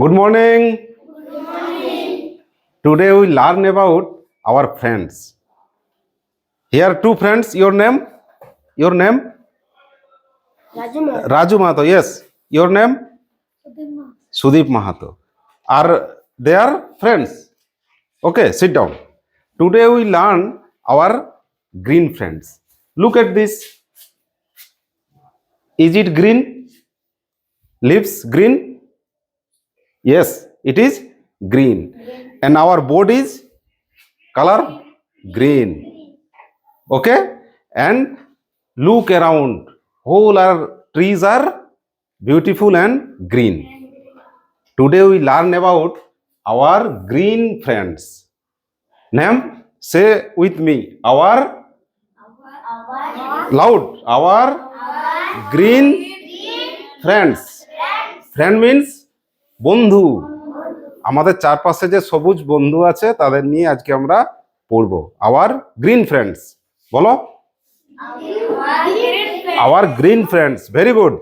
Good morning. Good morning. Today we learn about our friends. Here two friends. Your name? Your name? Raju Mahato. Yes. Your name? Sudeep Mahato. Are they are friends? Okay, sit down. Today we learn our green friends. Look at this. Is it green? Leaves green? Yes, it is green. And our board is color green. Okay, and look around. Whole our trees are beautiful and green. Today we learn about our green friends. Name, say with me. Our loud. Our green friends. Friend means বন্ধু। আমাদের চারপাশে যে সবুজ বন্ধু আছে তাদের নিয়ে আজকে আমরা পড়বো। আওয়ার গ্রিন ফ্রেন্ডস, বলো। Our green friends, very good.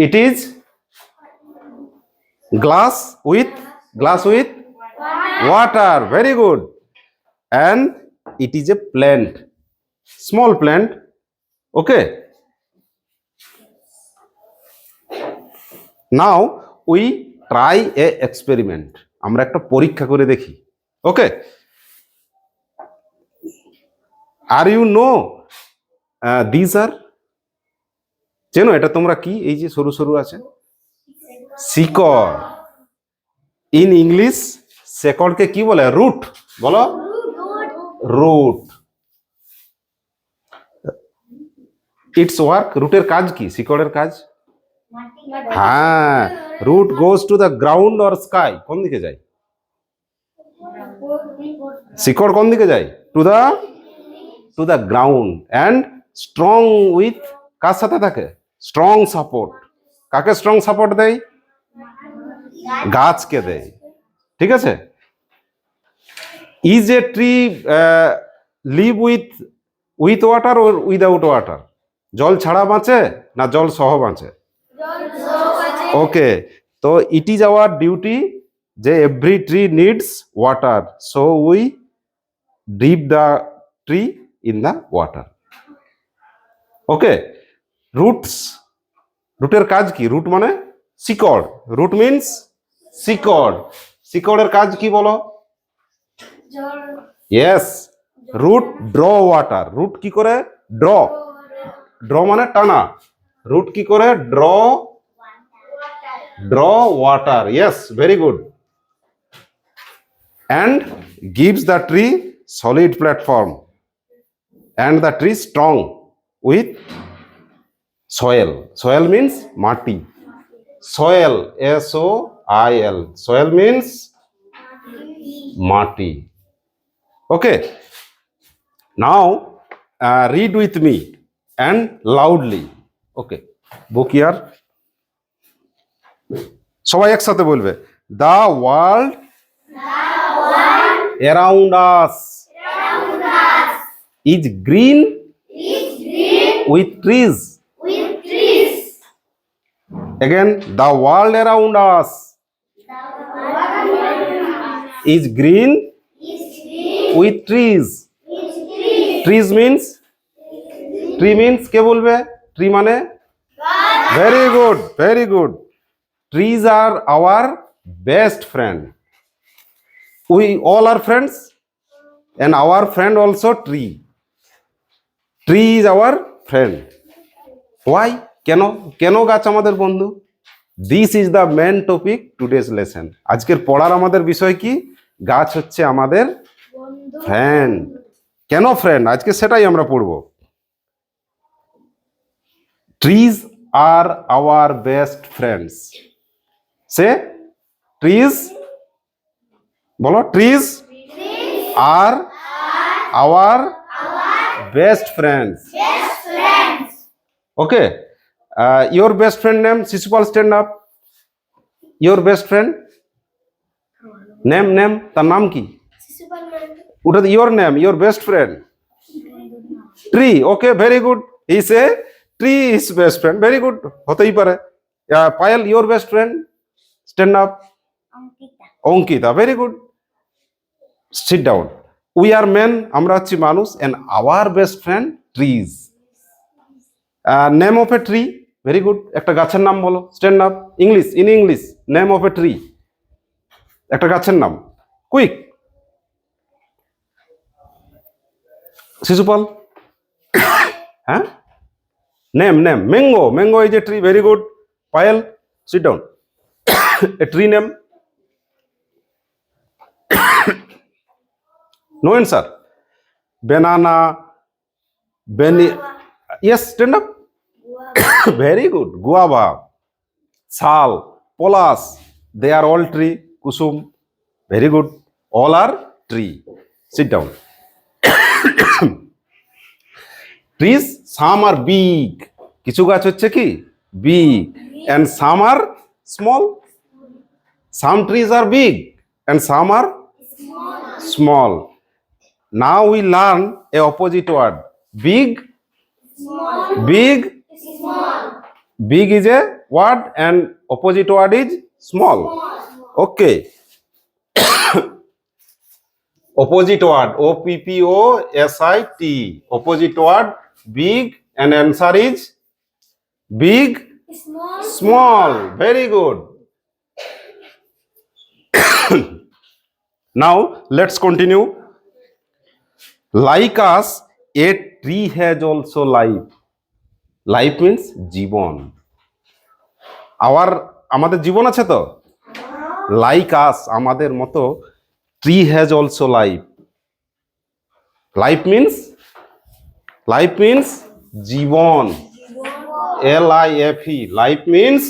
It is glass with water, very good. And it is a plant, small plant. Okay, now we try a experiment. আমরা একটা পরীক্ষা করে দেখি। ওকে, আর ইউ নো দিস আর, চেনো এটা তোমরা কি? এই যে সরু সরু আছে, শিকড়। ইন ইংলিশ শিকড়কে কি বলে? রুট, বলো। রুট। ইটস ওয়ার্ক, রুটের কাজ কি? শিকড়ের কাজ, হ্যাঁ, root goes to the ground or sky. কোন দিকে যায়? শিকড় কোন দিকে যায়? To the ground. And strong with, কার সাথে থাকে? Strong support. কাকে স্ট্রং সাপোর্ট দেয়? গাছকে দেয়। ঠিক আছে। Is a tree live with water or without water? জল ছাড়া বাঁচে না জল সহ বাঁচে? ওকে, তো ইট ইজ আওয়ার ডিউটি যে every tree needs water, so we dip the tree in the water. Okay, roots, রুটের কাজ কি? রুট মানে শিকড়। রুট মিনস শিকড়। শিকড়ের কাজ কি বলো? Yes, root draw water. Root কি করে? ড্র মানে টানা। রুট কি করে? Draw water. Yes, very good. And gives the tree solid platform and the tree strong with soil. Soil means mati. Soil, S-O-I-L. Soil means mati. Okay, now read with me and loudly. Okay, book here. সবাই একসাথে বলবে, the world around us is green with trees. Again, the world around us is green with trees. Trees means, tree means কে বলবে? Tree মানে, very good, very good. Trees are our best friend. We all are friends and our friend also tree. Tree is our friend. Why? কেন গাছ আমাদের বন্ধু? This is the main topic today's lesson. আজকের পড়ার আমাদের বিষয় কি? গাছ হচ্ছে আমাদের ফ্রেন্ড। কেন ফ্রেন্ড? আজকে সেটাই আমরা পড়ব। Trees are our best friends. Say, trees, বলো, trees are our best friends. Okay, your best friend name, Shishupal, stand up. Your best friend name, তার নাম কি? ওটা your name, your best friend. Tree. Okay, very good. He say tree is best friend. Very good. হতেই পারে। Payal, your best friend, stand up. Ankita, very good. Sit down. We are men, আমরা হচ্ছি মানুষ, and our best friend trees. Name of a tree, very good. একটা গাছের নাম বলো, stand up. English, in English, name of a tree. একটা গাছের নাম, quick. শিশুপাল, হ্যাঁ, name, mango is a tree, very good. Payal, sit down. A tree name. No answer. Banana, yes, stand up. Very good. Guava, sal, polas, they are all tree. Kusum, very good. All are tree. Sit down. Trees, some are big. কিছু গাছ হচ্ছে কি big and some are small. Some trees are big and some are small. Now we learn a opposite word. Big, big, big is a word and opposite word is small. Okay. Opposite word, OPPOSIT. Opposite word, big, and answer is big, small. Very good. Now let's continue. Like us, a tree has also life. Life means জীবন. আমাদের জীবন আছে তো? Like us, আমাদের মতো, tree has also life. Life means Jibon. LIFE. Life means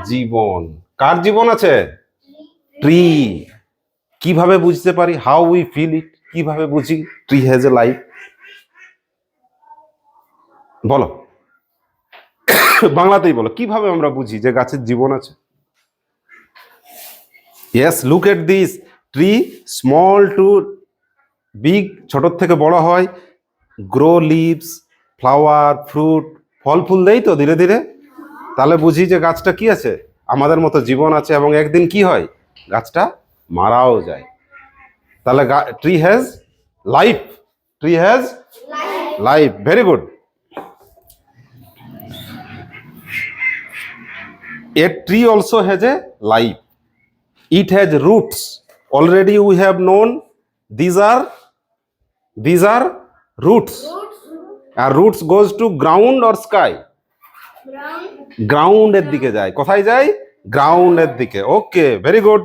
জীবন. কার জীবন আছে? Tree. কিভাবে বুঝতে পারি? How we feel it? কিভাবে বুঝি ট্রি হ্যাজ এ লাইফ? বলো, বাংলাতেই বলো, কিভাবে আমরা বুঝি যে গাছের জীবন আছে? Yes, look at this tree, small to big, ছোট থেকে বড় হয়, গ্রো লিভস, ফ্লাওয়ার, ফ্রুট, ফল ফুল দেই তো ধীরে ধীরে। তাহলে বুঝি যে গাছটা কি আছে? আমাদের মতো জীবন আছে, এবং একদিন কি হয়? গাছটা মারাও যায়। তাহলে tree has life. Tree has life. Very good. A tree also has a life. It has roots. Already we have known these are roots. And roots goes to ground or sky? Ground এর দিকে যায়। কোথায় যায়? Ground এর দিকে। Okay, very good.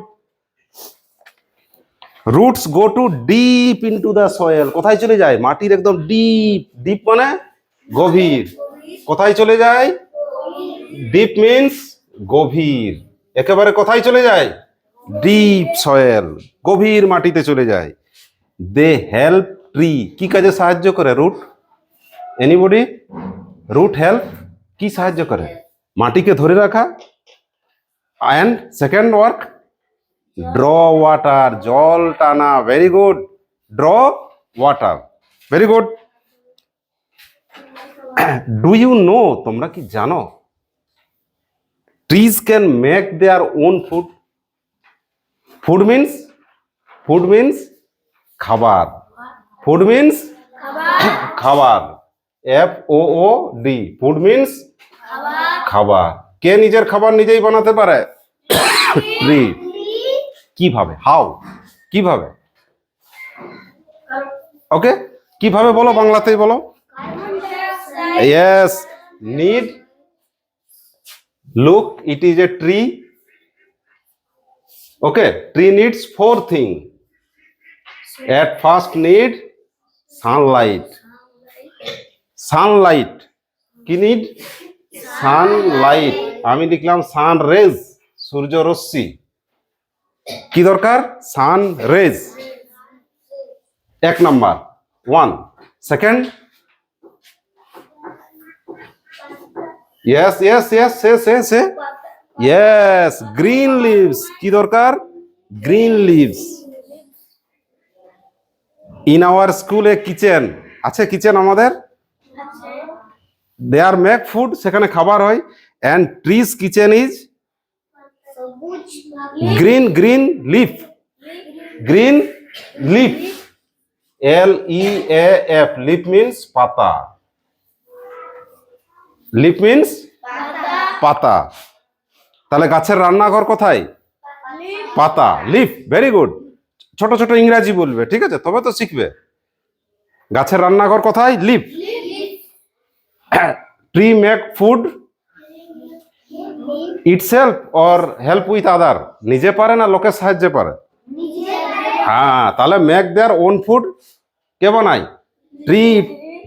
Roots go to deep into the soil. কোথায় চলে যায়? মাটির একদম ডিপ। ডিপ মানে গভীর। কোথায় চলে যায়? ডিপ মিন্স গভীর। একেবারে কোথায় চলে যায়? ডিপ সয়েল, গভীর মাটিতে চলে যায়। দে হেল্প ট্রি, কি কাজে সাহায্য করে রুট? এনিবডি? রুট হেল্প কি সাহায্য করে? মাটিকে ধরে রাখা। And second work, draw water, জল টানা। Very good. Draw water, very good. Do you know, তোমরা কি জানো? Trees can make their own food. Food means খাবার। Food means খাবার। FOOD. Food means খাবার। কে নিজের খাবার নিজেই বানাতে পারে? ট্রি। কিভাবে? হাউ? কিভাবে? ওকে, কিভাবে বলো, বাংলাতেই বলো। Yes, need. Look, it is a tree. Okay, tree needs 4 things. At first need sunlight. Sunlight. কি need? Sunlight. আমি লিখলাম sun rays, সূর্য রশ্মি। কি দরকার? sun rays। এক number, 1. Second, yes, say. Yes, green leaves. কি দরকার? Green leaves. In our school a kitchen আছে, kitchen আমাদের। They are make food, সেখানে খাবার হয়। and tree's kitchen is সবুজ green leaf, green leaf, leaf, leaf means pata, leaf means পাতা। তাহলে গাছের রান্নাঘর কোথায়? পাতা, লিফ। Very good. ছোট ছোট ইংরাজি বলবে, ঠিক আছে, তবে তো শিখবে। গাছের রান্নাঘর কোথায়? Leaf. Tree make food itself or help with other? নিজে পারে না লোকের সাহায্যে পারে? হ্যাঁ, তাহলে মেক দেয়ার ওন ফুড কে বানায়? ট্রি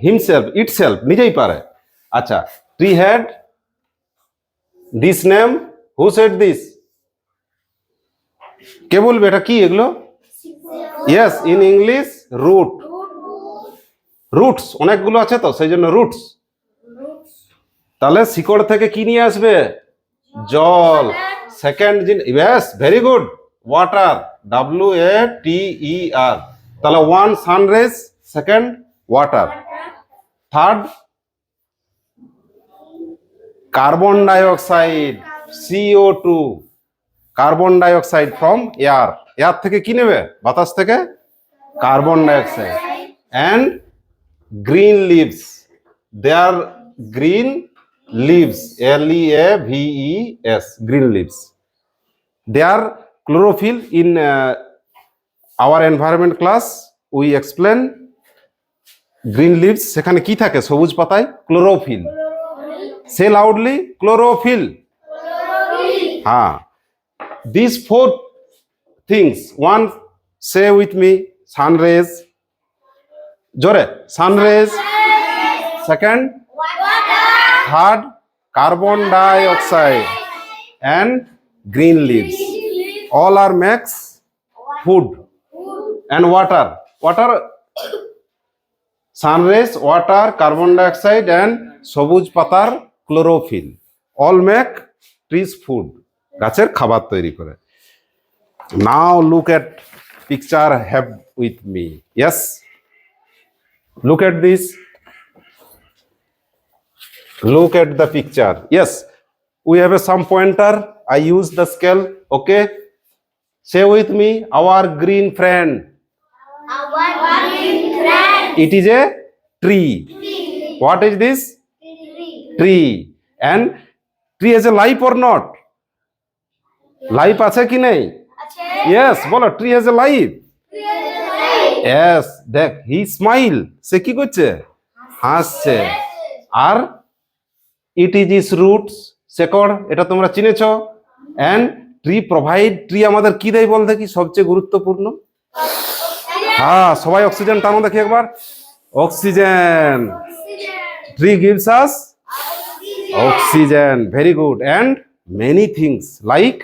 হিমসেলফ, ইটসেলফ, নিজেই পারে। আচ্ছা, tree had this name, who said this? কে বলবে এটা কি এগুলো? Yes, in English root. Roots অনেকগুলো আছে তো সেই জন্য রুটস। তাহলে শিকড় থেকে কি নিয়ে আসবে? জল। Second yes, very good, water, WATER। তাহলে one sunrays, second water, third carbon dioxide, CO2, carbon dioxide from air. Air থেকে কি নেবে? বাতাস থেকে carbon dioxide. And green leaves, there green leaves, LEAVES, green leaves. There chlorophyll. In our environment class we explain green leaves, সেখানে কি থাকে সবুজ পাতায়? ক্লোরোফিল। Say loudly, chlorophyll. হ্যাঁ, these four things, one say with me, sun rays, jore, sun rays, second third carbon dioxide, and green leaves, all are makes food. And water, sun rays, water, carbon dioxide, and সবুজ পাতার chlorophyll, all make trees food, গাছের খাবার তৈরি করে। Now look at picture have with me. Yes, look at this, look at the picture. Yes, we have some pointer, I use the scale. Okay, say with me, our green friend. It is a tree. What is this? Tree. And tree has a life or not? Life আছে কি নেই? Yes, বলো, tree has a life. Yes, দেখ, হি smile, সে কি করছে? হাসছে। আর it is is roots, শেকড়, এটা তোমরা চিনেছ। অ্যান্ড ট্রি প্রোভাইড, ট্রি আমাদের কি দেয় বল দেখি সবচেয়ে গুরুত্বপূর্ণ? হ্যাঁ, সবাই অক্সিজেন টানো দেখি একবার। Oxygen. Tree gives us oxygen, very good, and many things like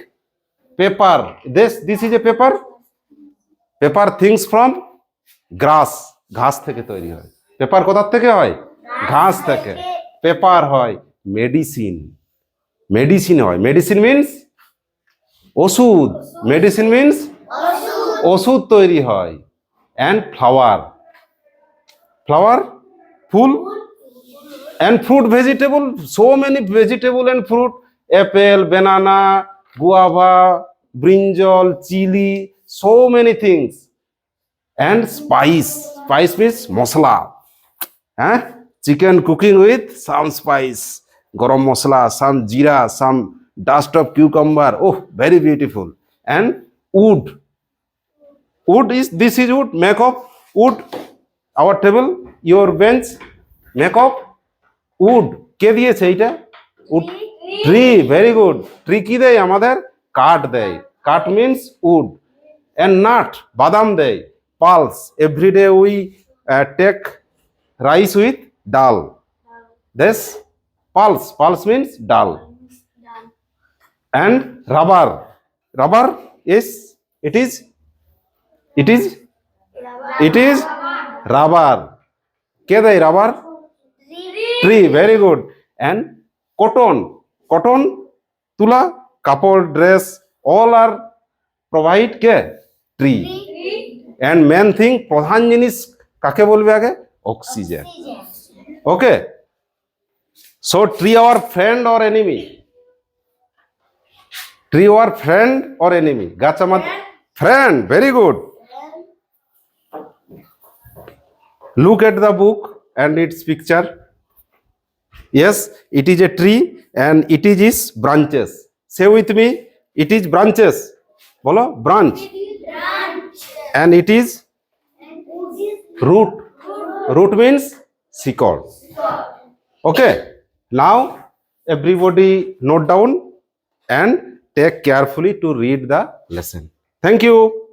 paper. This is a paper things from grass, ঘাস থেকে তৈরি হয়। পেপার কোথা থেকে হয়? ঘাস থেকে। পেপার হয় মেডিসিন, হয়। মেডিসিন মিন্স ওষুধ, মেডিসিন মিন্স ওষুধ তৈরি হয়। And flower, full. And fruit, vegetable, so many vegetable and fruit, apple, banana, guava, brinjal, chili, so many things. And spice means mosla. Chicken cooking with some spice, garam masala, some jeera, some dust of cucumber. Oh, very beautiful. And wood is, this is wood, make of wood. Our table, your bench, make of wood. কে দিয়েছে এইটা? Wood, tree. Very good. Tree কি দেয় আমাদের? কাঠ দেয়। কাঠ means would. And nut, বাদাম দেয়। Pulse, everyday we take rice with dal, this pulse means dal. And rubber is, it is rubber. কে দেয় rubber? Tree. Very good. And cotton, তুলা, কাপড়, ড্রেস, অল আর প্রোভাইড কে? ট্রি। অ্যান্ড মেন থিং, প্রধান জিনিস কাকে বলবে আগে? Oxygen. Okay, so tree our friend or enemy? Tree or friend or enemy? গাছ আমার friend. Very good. Look at the book and its picture. Yes, it is a tree and it is its branches. Say with me, it is branches. Bolo, branch. And it is root. Root means sickle. Okay. Now everybody note down and take carefully to read the lesson. Thank you.